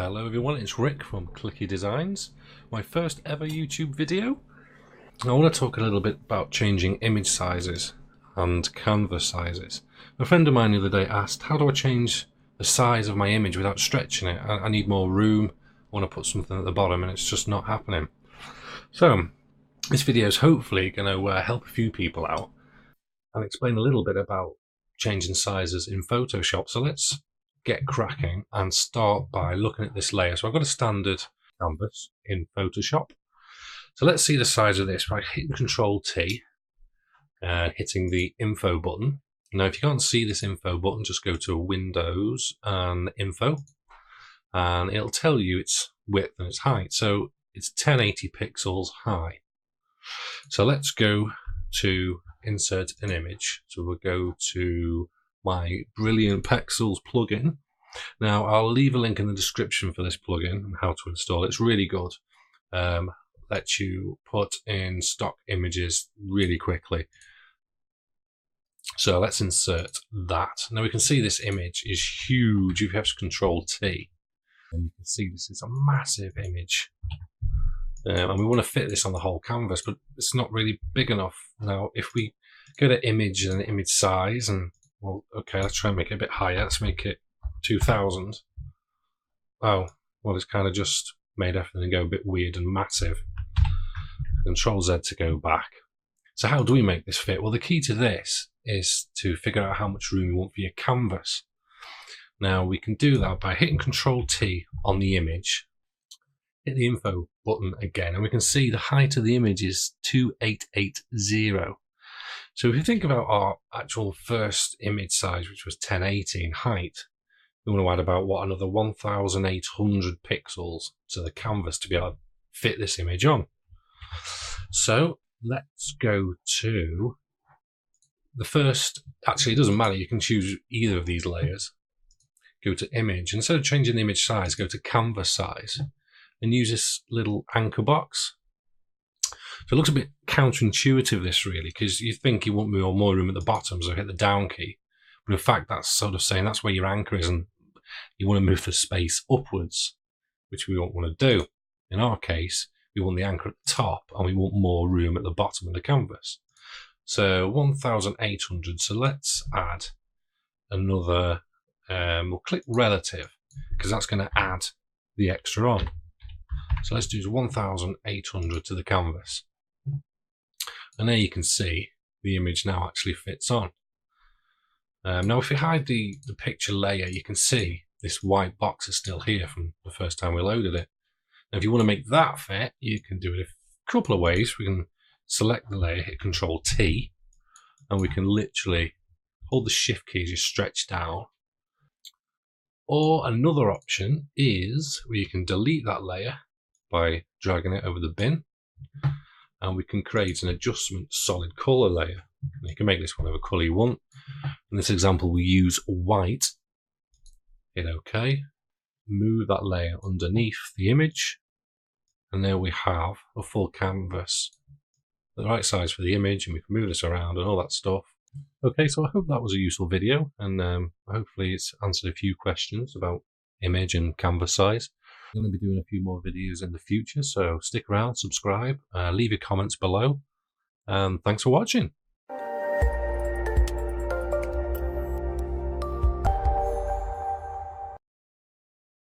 Hello everyone, it's Rick from Clicky Designs, my first ever YouTube video. I want to talk a little bit about changing image sizes and canvas sizes. A friend of mine the other day asked, how do I change the size of my image without stretching it? I need more room, I want to put something at the bottom and it's just not happening. So this video is hopefully going to help a few people out and explain a little bit about changing sizes in Photoshop. So let's get cracking and start by looking at this layer. So I've got a standard canvas in Photoshop. So let's see the size of this by hitting Control T and hitting the info button. Now if you can't see this info button, just go to Windows and Info and it'll tell you its width and its height. So it's 1080 pixels high. So let's go to insert an image. So we'll go to my brilliant Pexels plugin. Now I'll leave a link in the description for this plugin and how to install it. It's really good. Lets you put in stock images really quickly. So let's insert that. Now we can see this image is huge. If you have Control T, and you can see this is a massive image. And we want to fit this on the whole canvas, but it's not really big enough. Now if we go to image and image size, and well, okay, let's try and make it a bit higher. Let's make it 2000. Oh, well, it's kind of just made everything go a bit weird and massive. Control Z to go back. So how do we make this fit? Well, the key to this is to figure out how much room you want for your canvas. Now we can do that by hitting Control T on the image, hit the info button again, and we can see the height of the image is 2880. So if you think about our actual first image size, which was 1080 in height, we want to add about, another 1800 pixels to the canvas to be able to fit this image on. So let's go to the first, actually it doesn't matter, you can choose either of these layers. Go to image, instead of changing the image size, go to canvas size and use this little anchor box. So it looks a bit counterintuitive, this really, because you think you want more room at the bottom, so hit the down key. But in fact, that's sort of saying that's where your anchor is, and you want to move the space upwards, which we don't want to do. In our case, we want the anchor at the top, and we want more room at the bottom of the canvas. So 1800. So let's add another. We'll click relative because that's going to add the extra on. So let's do 1800 to the canvas. And there you can see the image now actually fits on. Now if you hide the picture layer, you can see this white box is still here from the first time we loaded it. Now if you want to make that fit, you can do it a couple of ways. We can select the layer, hit Control T, and we can literally hold the Shift key as you stretch down. Or another option is where you can delete that layer by dragging it over the bin, and we can create an adjustment solid color layer. And you can make this whatever color you want. In this example we use white. Hit OK, move that layer underneath the image, and there we have a full canvas, the right size for the image, and we can move this around and all that stuff. Okay, so I hope that was a useful video, and hopefully it's answered a few questions about image and canvas size. I'm going to be doing a few more videos in the future, so stick around, subscribe, leave your comments below, and thanks for watching.